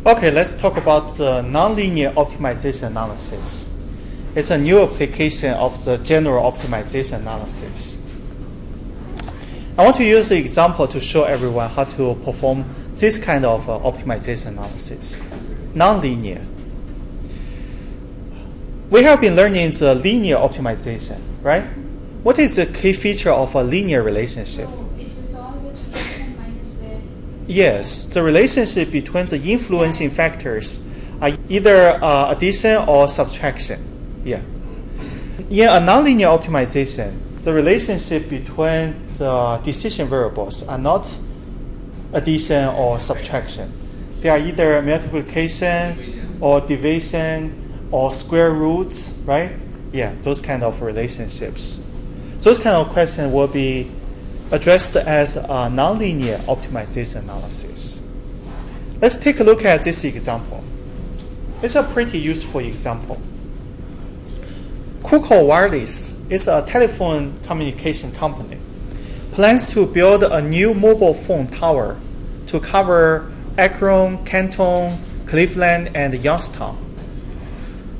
Okay, let's talk about the nonlinear optimization analysis. It's a new application of the general optimization analysis. I want to use the example to show everyone how to perform this kind of optimization analysis. Nonlinear. We have been learning the linear optimization, right? What is the key feature of a linear relationship? So it's all with plus and minus where? Yes, the relationship between the influencing factors are either addition or subtraction. Yeah. In a nonlinear optimization, the relationship between the decision variables are not addition or subtraction. They are either multiplication or division or square roots, right? Yeah, those kind of relationships. Those kind of questions will be addressed as a nonlinear optimization analysis. Let's take a look at this example. It's a pretty useful example. Coco Wireless is a telephone communication company. Plans to build a new mobile phone tower to cover Akron, Canton, Cleveland, and Youngstown.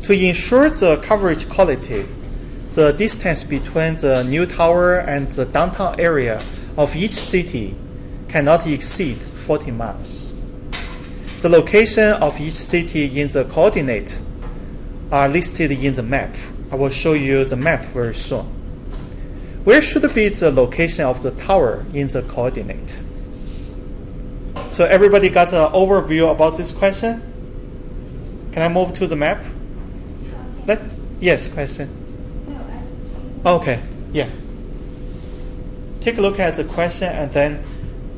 To ensure the coverage quality, the distance between the new tower and the downtown area of each city cannot exceed 40 miles. The location of each city in the coordinate are listed in the map. I will show you the map very soon. Where should be the location of the tower in the coordinate? So everybody got an overview about this question? Can I move to the map? Yes, question. No, I just Okay, yeah. Take a look at the question and then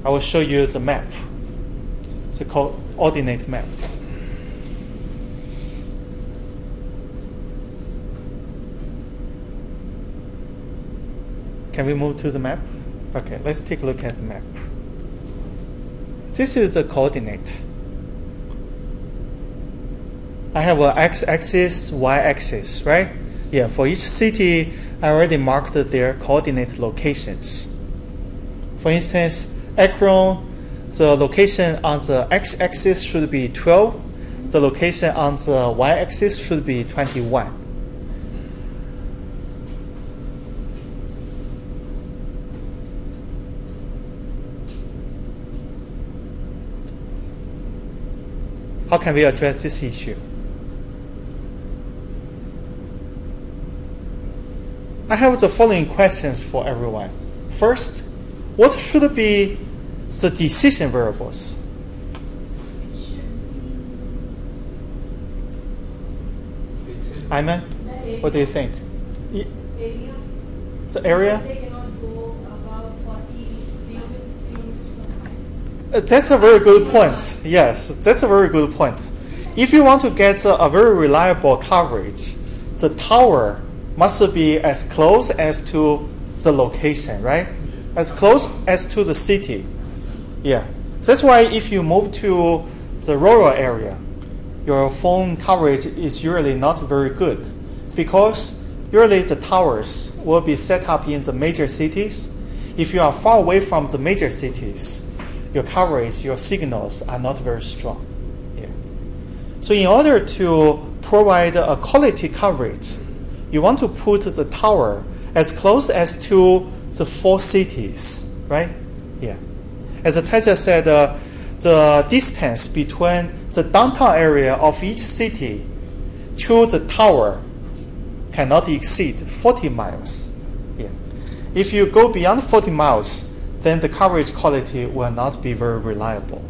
I will show you the map. The coordinate map. Can we move to the map? Okay, let's take a look at the map. This is the coordinate. I have an x-axis, y-axis, right? Yeah, for each city, I already marked their coordinate locations. For instance, Akron, the location on the x-axis should be 12. The location on the y-axis should be 21. How can we address this issue? I have the following questions for everyone. First, what should be the decision variables? it should be Ayman, what do you think? area. The area? They cannot go above 40 kilometers per miles. That's a very good point. Yes, that's a very good point. If you want to get a very reliable coverage, the tower must be as close as to the location, right? As close as to the city. Yeah. That's why if you move to the rural area, your phone coverage is usually not very good because usually the towers will be set up in the major cities. If you are far away from the major cities, your coverage, your signals are not very strong. Yeah. So in order to provide a quality coverage, you want to put the tower as close as to the 4 cities, right? Yeah. As the teacher said, the distance between the downtown area of each city to the tower cannot exceed 40 miles. Yeah. If you go beyond 40 miles, then the coverage quality will not be very reliable.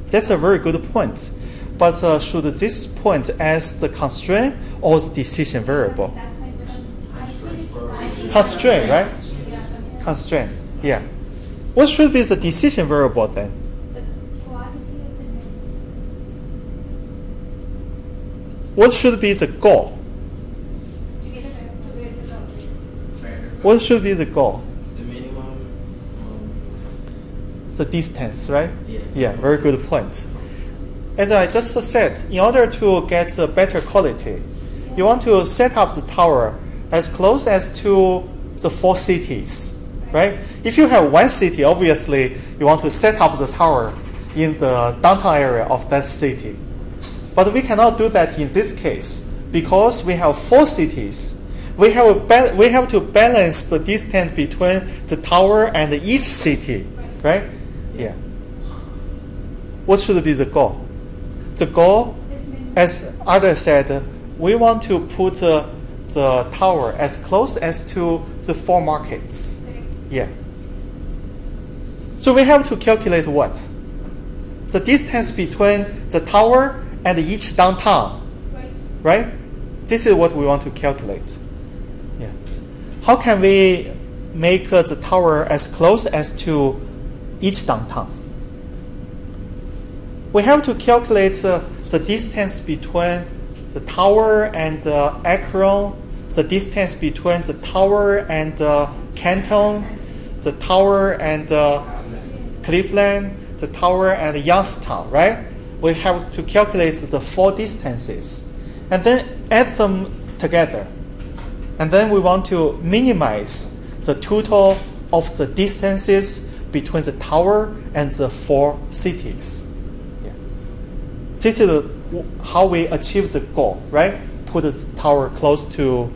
That's a very good point. But should this point as the constraint or the decision variable? That's my question. I think it's Constraint, right? Yeah, Constraint, yeah. What should be the decision variable then? the quality of the notes. What should be the goal? To get the coverage. What should be the goal? The minimum. The distance, right? Yeah. Yeah, very good point. As I just said, in order to get a better quality, you want to set up the tower as close as to the 4 cities, right? If you have 1 city, obviously you want to set up the tower in the downtown area of that city. But we cannot do that in this case because we have 4 cities. We have to balance the distance between the tower and each city, right? Yeah. What should be the goal? The goal, as Ada said, we want to put the tower as close as to the 4 markets. Yeah. So we have to calculate what? The distance between the tower and each downtown, right? This is what we want to calculate. Yeah. How can we make the tower as close as to each downtown? We have to calculate the distance between the tower and Akron, the distance between the tower and Canton, the tower and Cleveland, the tower and Youngstown, right? We have to calculate the 4 distances and then add them together. And then we want to minimize the total of the distances between the tower and the 4 cities. Yeah. This is how we achieve the goal, right? Put the tower close to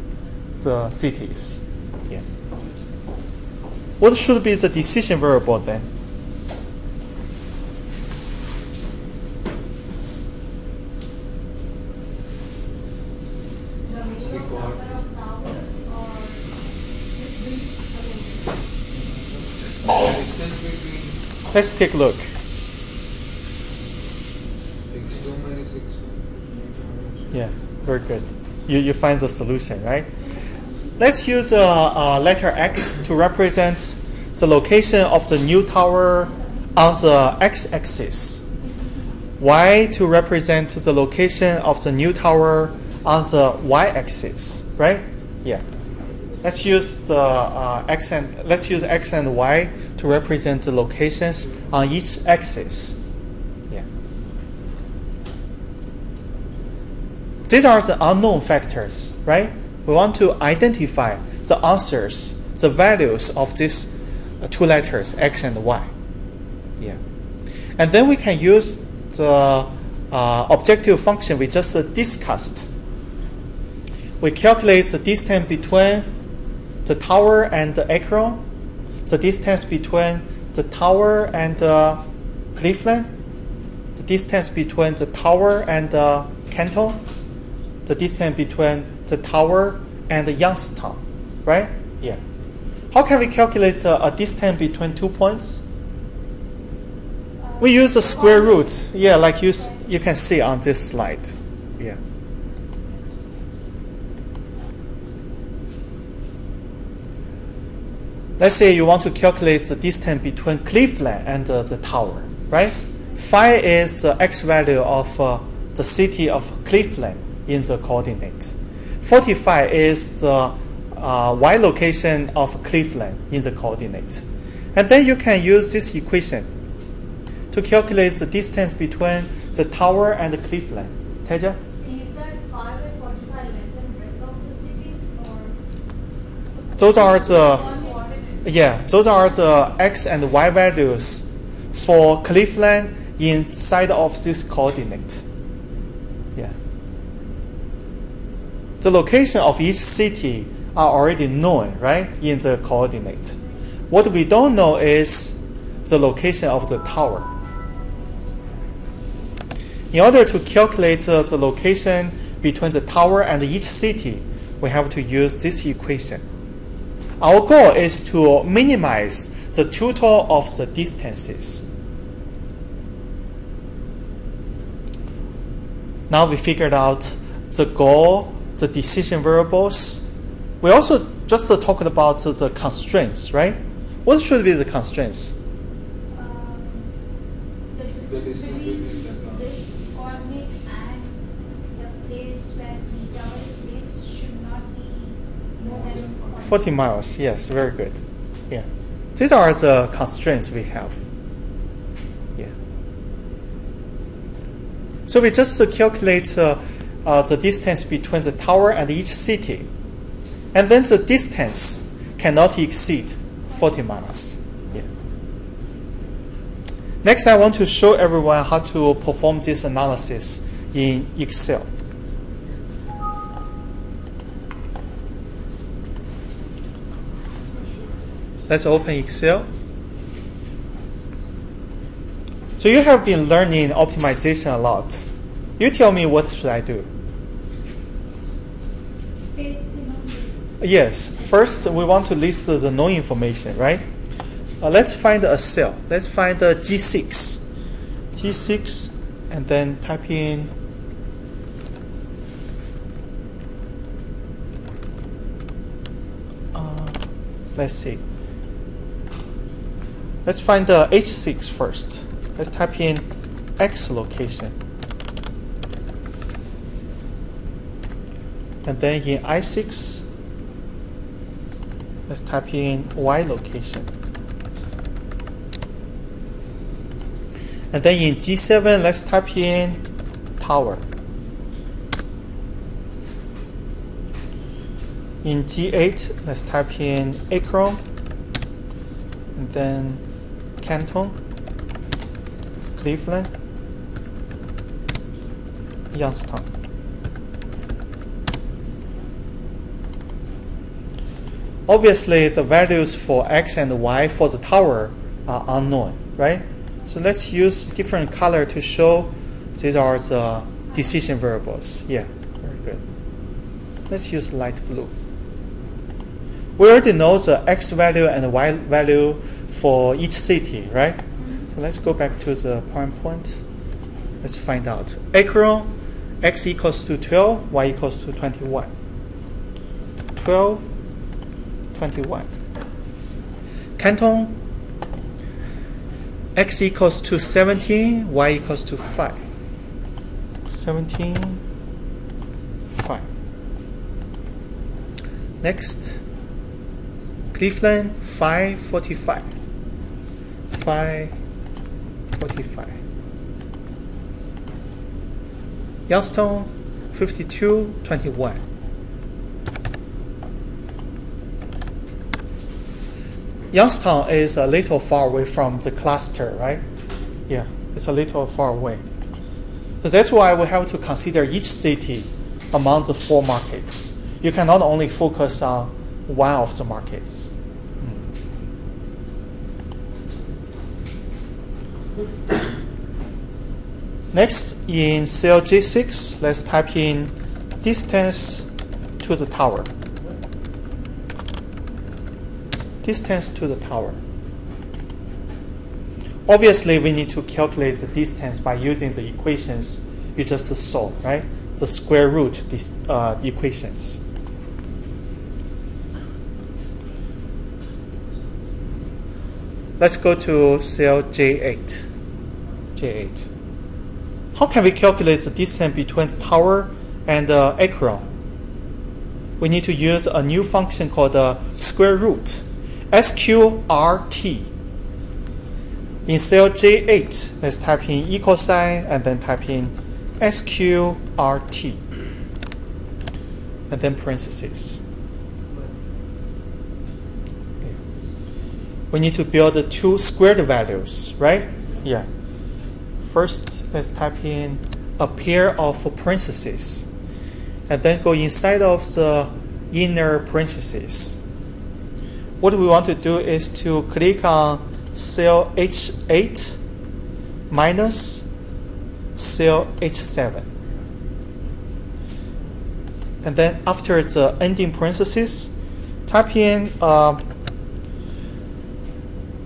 the cities. Yeah. What should be the decision variable then? Let's take a look. Yeah, very good. You find the solution, right? Let's use a letter X to represent the location of the new tower on the x-axis. Y to represent the location of the new tower on the y-axis, right? Yeah. Let's use X and Y to represent the locations on each axis. Yeah. These are the unknown factors, right? We want to identify the answers, the values of these 2 letters, X and Y. Yeah. And then we can use the objective function we just discussed. We calculate the distance between the tower and the Akron, the distance between the tower and Cleveland, the distance between the tower and Canton, the distance between the tower and Youngstown, right? Yeah. How can we calculate a distance between 2 points? We use the square root, yeah, like you can see on this slide. Yeah. Let's say you want to calculate the distance between Cleveland and the tower, right? Phi is the x value of the city of Cleveland in the coordinate. 45 is the y location of Cleveland in the coordinate. And then you can use this equation to calculate the distance between the tower and Cleveland. Teja? Is that 5 and 45 less than rest of the cities, or? Those are the x and y values for Cleveland inside of this coordinate. Yeah. The location of each city are already known, right, in the coordinate. What we don't know is the location of the tower. In order to calculate the location between the tower and each city, we have to use this equation. Our goal is to minimize the total of the distances. Now we figured out the goal, the decision variables. We also just talked about the constraints, right? What should be the constraints? The distance between this coordinate and the place where the tower is placed should not be more than 40 miles, yes, very good. Yeah. These are the constraints we have. Yeah. So we just calculate the distance between the tower and each city. And then the distance cannot exceed 40 miles. Yeah. Next, I want to show everyone how to perform this analysis in Excel. Let's open Excel. So you have been learning optimization a lot. You tell me, what should I do? Paste the numbers. Yes, first we want to list the known information, right? Let's find a cell. Let's find the G6. G6, and then type in let's see. Let's find the H6 first. Let's type in X location. And then in I6, let's type in Y location. And then in G7, let's type in tower. In G8, let's type in Akron, and then Canton, Cleveland, Youngstown. Obviously, the values for X and Y for the tower are unknown, right? So let's use different color to show these are the decision variables. Yeah, very good. Let's use light blue. We already know the X value and the Y value for each city, right? So let's go back to the PowerPoint. Let's find out. Akron, X equals to 12, Y equals to 21. 12, 21. Canton, X equals to 17, Y equals to 5. 17, 5. Next, Cleveland, 545. 545. Youngstown, 5221. Youngstown is a little far away from the cluster, right? Yeah, it's a little far away. So that's why we have to consider each city among the 4 markets. You cannot only focus on one of the markets. Next, in cell G6, let's type in distance to the tower. Distance to the tower. Obviously, we need to calculate the distance by using the equations you just saw, right? The square root equations. Let's go to cell J8. J8. How can we calculate the distance between the tower and the Akron? We need to use a new function called the square root, SQRT. In cell J8, let's type in equal sign and then type in SQRT, and then parentheses. We need to build the 2 squared values, right? Yeah. First, let's type in a pair of parentheses, and then go inside of the inner parentheses. What we want to do is to click on cell H8 minus cell H7. And then after the ending parentheses, type in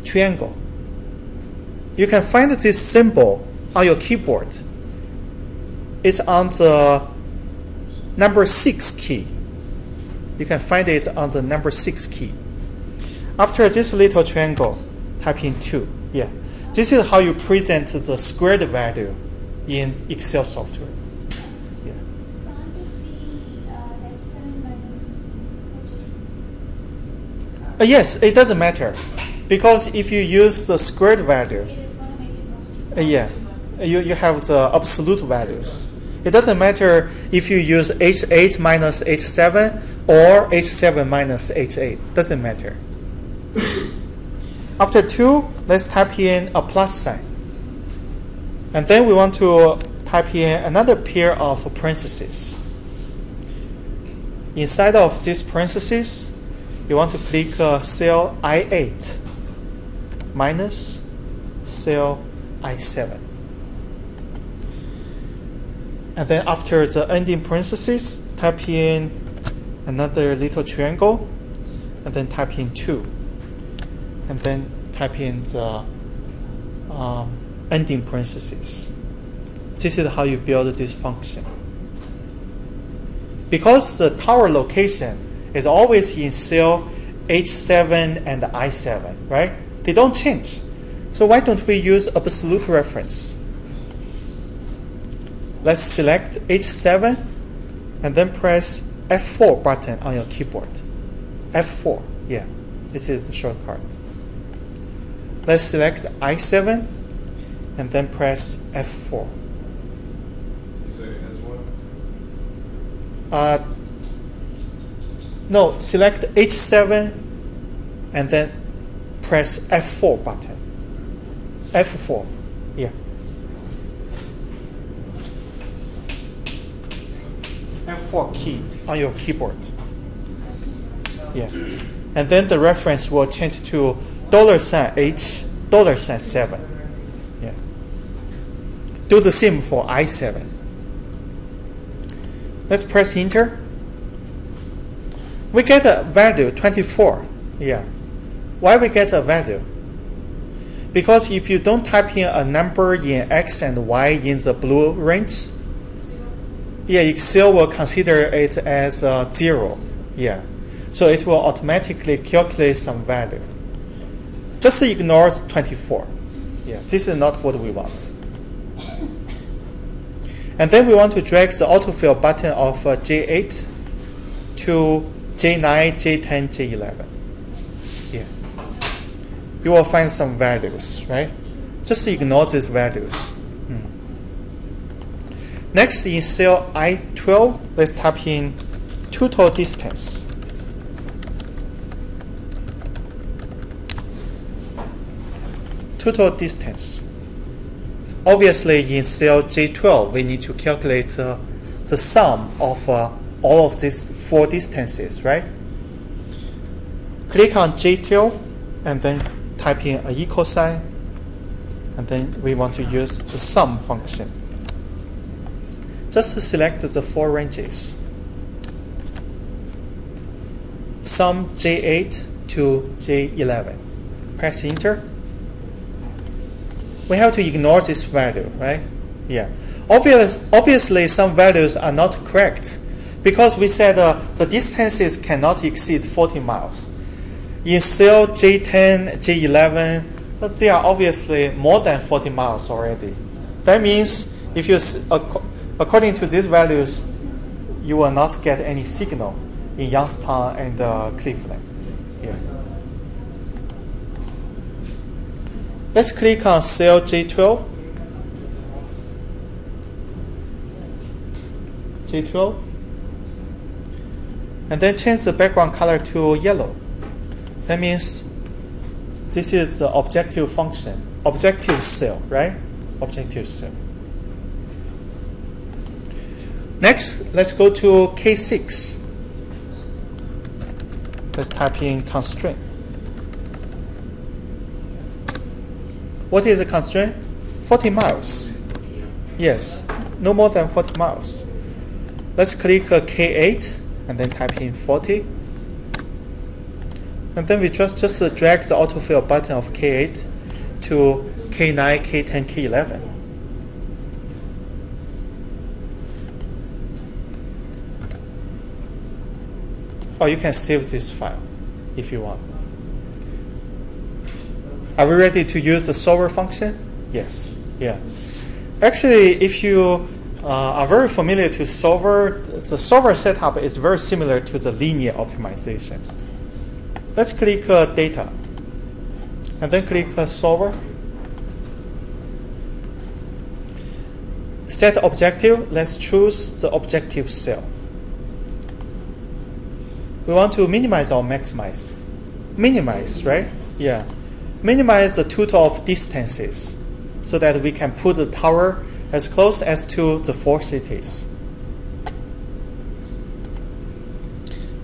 triangle. You can find this symbol on your keyboard. It's on the number 6 key. You can find it on the number 6 key. After this little triangle, type in 2. Yeah. This is how you present the squared value in Excel software. Yeah. Can't it be like 7 minus H7? Yes, it doesn't matter. Because if you use the squared value, It is going to make it most yeah, you have the absolute values. It doesn't matter if you use H8 minus H7 or H7 minus H8. Doesn't matter. After 2, let's type in a plus sign. And then we want to type in another pair of parentheses. Inside of this parentheses, you want to click cell I8 minus cell I7. And then after the ending parentheses, type in another little triangle, and then type in 2. And then type in the ending parentheses. This is how you build this function. Because the tower location is always in cell H7 and I7, right? They don't change. So why don't we use absolute reference? Let's select H7 and then press F4 button on your keyboard. F4, yeah, this is the shortcut. Let's select I7 and then press F4. You say it has what? No, select H7 and then press F4 button. F4, yeah. F4 key on your keyboard. Yeah. And then the reference will change to $H$7. Yeah. Do the same for I7. Let's press enter. We get a value 24. Yeah. Why we get a value? Because if you don't type in a number in X and Y in the blue range, yeah, Excel will consider it as 0. Yeah. So it will automatically calculate some value. Just ignore 24. Yeah, this is not what we want. And then we want to drag the autofill button of J8 to J9, J10, J11. Yeah. You will find some values, right? Just ignore these values. Next, in cell I12, let's type in total distance. Total distance. Obviously, in cell J12, we need to calculate the sum of all of these 4 distances, right? Click on J12 and then type in an equal sign, and then we want to use the sum function. Just select the 4 ranges. Sum J8 to J11. Press enter. We have to ignore this value, right? Yeah. Obviously, some values are not correct because we said the distances cannot exceed 40 miles. In cell J10, J11, they are obviously more than 40 miles already. That means if you, according to these values, you will not get any signal in Youngstown and Cleveland. Yeah. Let's click on cell J12. J12. And then change the background color to yellow. That means this is the objective function, objective cell, right? Objective cell. Next, let's go to K6. Let's type in constraint. What is the constraint? 40 miles. Yes, no more than 40 miles. Let's click K8 and then type in 40. And then we just drag the autofill button of K8 to K9, K10, K11. Or you can save this file if you want. Are we ready to use the solver function? Yes. Yeah. Actually, if you are very familiar to solver, the solver setup is very similar to the linear optimization. Let's click data. And then click solver. Set objective. Let's choose the objective cell. We want to minimize or maximize? Minimize, right? Yeah. Minimize the total of distances so that we can put the tower as close as to the 4 cities.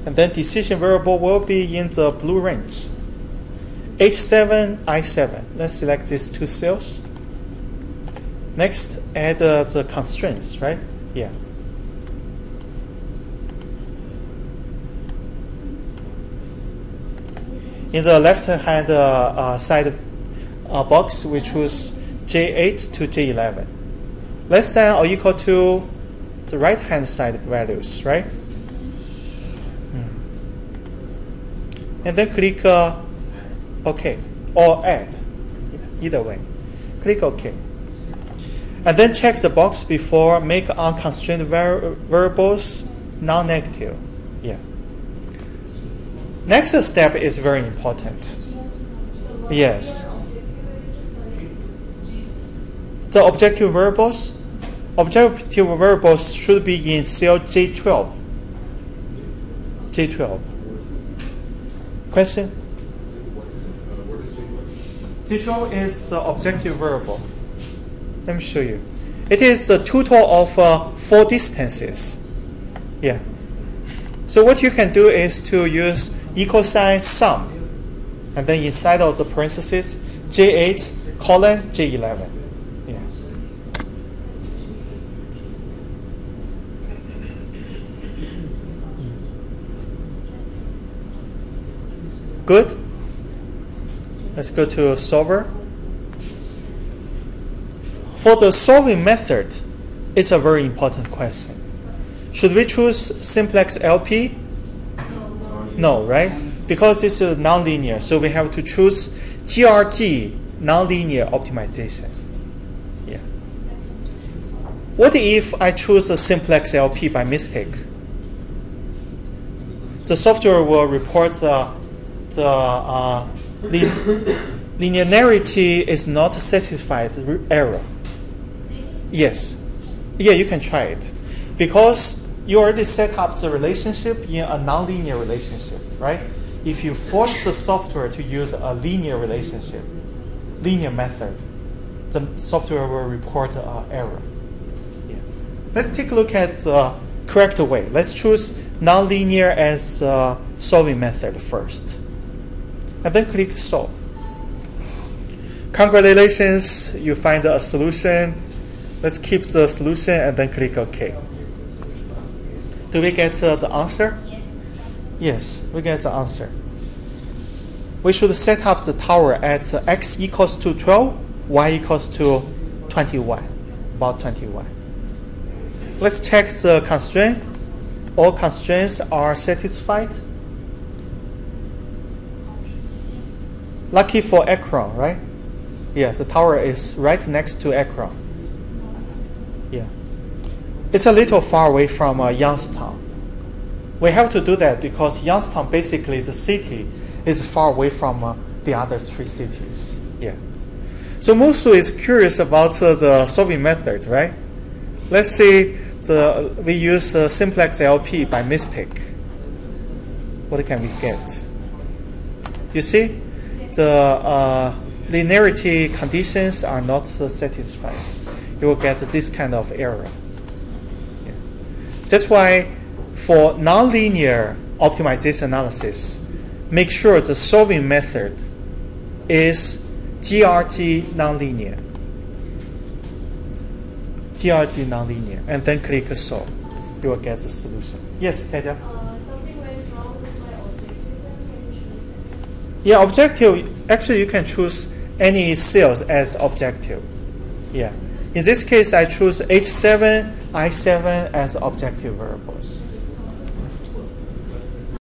And then decision variable will be in the blue range. H7, I7. Let's select these 2 cells. Next, add the constraints, right? Yeah. In the left-hand side box, we choose J8 to J11. Less than or equal to the right-hand side values, right? And then click OK or add, either way. Click OK. And then check the box before make unconstrained variables non-negative. Yeah. Next step is very important. Yes. The objective variables should be in cell J12. J12. Question? What is J12 is the objective variable. Let me show you. It is the total of 4 distances. Yeah. So what you can do is to use equal sign sum, and then inside of the parentheses, J8 colon J11. Yeah. Good. Let's go to solver. For the solving method, it's a very important question. Should we choose simplex LP? No, right? Because this is nonlinear, so we have to choose GRT, nonlinear optimization. Yeah. What if I choose a simplex LP by mistake? The software will report the linearity is not satisfied error. Yes. Yeah, you can try it. Because you already set up the relationship in a nonlinear relationship, right? If you force the software to use a linear relationship, linear method, the software will report an error. Yeah. Let's take a look at the correct way. Let's choose nonlinear as the solving method first. And then click solve. Congratulations, you find a solution. Let's keep the solution and then click OK. Do we get the answer? Yes. Yes, we get the answer. We should set up the tower at x equals to 12, y equals to 21, about 21. Let's check the constraint. All constraints are satisfied. Lucky for Akron, right? Yeah, the tower is right next to Akron. Yeah. It's a little far away from Youngstown. We have to do that because Youngstown, basically, the city is far away from the other 3 cities. Yeah. So Musu is curious about the solving method, right? Let's say we use simplex LP by mistake. What can we get? You see, the linearity conditions are not satisfied. You will get this kind of error. Yeah. That's why for nonlinear optimization analysis, make sure the solving method is GRT nonlinear. GRT nonlinear, and then click solve. You will get the solution. Yes, Teja? Something went wrong with my objective cell. Can you choose it? Yeah, objective, actually you can choose any cells as objective. Yeah. In this case, I choose H7, I7 as objective variables.